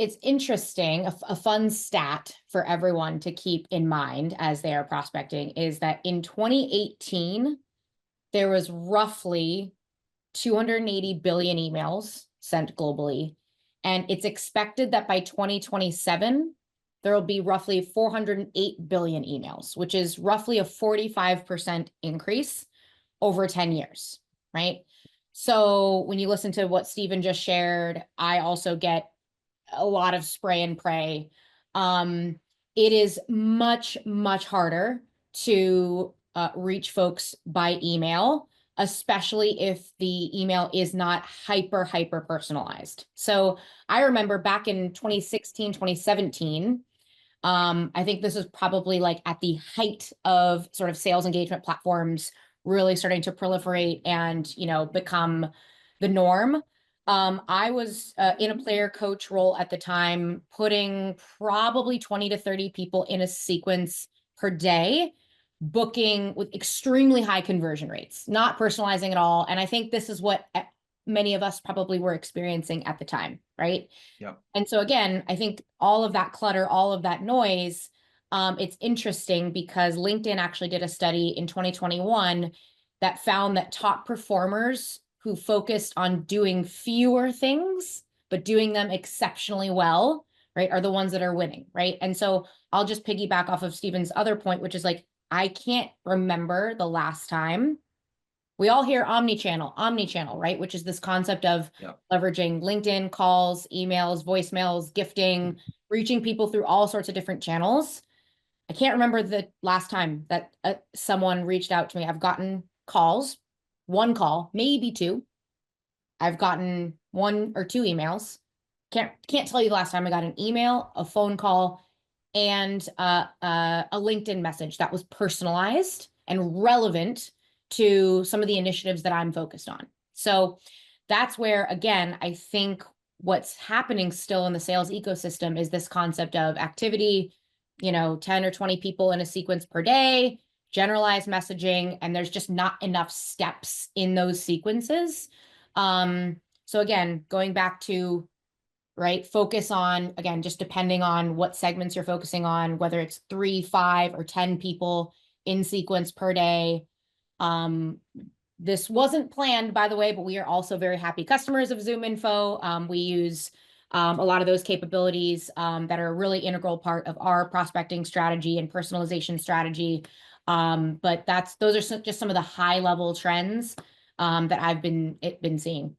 it's interesting. A fun stat for everyone to keep in mind as they are prospecting is that in 2018, there was roughly 280 billion emails sent globally. And it's expected that by 2027, there will be roughly 408 billion emails, which is roughly a 45% increase over 10 years, right? So when you listen to what Steven just shared, I also get a lot of spray and pray. It is much, much harder to reach folks by email, especially if the email is not hyper personalized. So I remember back in 2016, 2017, I think this is probably like at the height of sort of sales engagement platforms really starting to proliferate and, become the norm. I was in a player coach role at the time, putting probably 20 to 30 people in a sequence per day, booking with extremely high conversion rates, not personalizing at all. And I think this is what many of us probably were experiencing at the time, right? Yep. And so again, I think all of that clutter, all of that noise, it's interesting because LinkedIn actually did a study in 2021 that found that top performers who focused on doing fewer things, but doing them exceptionally well, right, are the ones that are winning, right? And so I'll just piggyback off of Steven's other point, which is like, I can't remember the last time. We all hear omni-channel, right? Which is this concept of leveraging LinkedIn, calls, emails, voicemails, gifting, reaching people through all sorts of different channels. I can't remember the last time that someone reached out to me. I've gotten calls, one call, maybe two. I've gotten 1 or 2 emails. Can't tell you the last time I got an email, a phone call, and a LinkedIn message that was personalized and relevant to some of the initiatives that I'm focused on. So that's where, again, I think what's happening still in the sales ecosystem is this concept of activity, 10 or 20 people in a sequence per day, generalized messaging, and there's just not enough steps in those sequences. So again, going back to, right, focus on, again, just depending on what segments you're focusing on, whether it's 3, 5, or 10 people in sequence per day. This wasn't planned, by the way, but we are also very happy customers of ZoomInfo. We use a lot of those capabilities that are a really integral part of our prospecting strategy and personalization strategy. But those are just some of the high level trends that I've been seeing.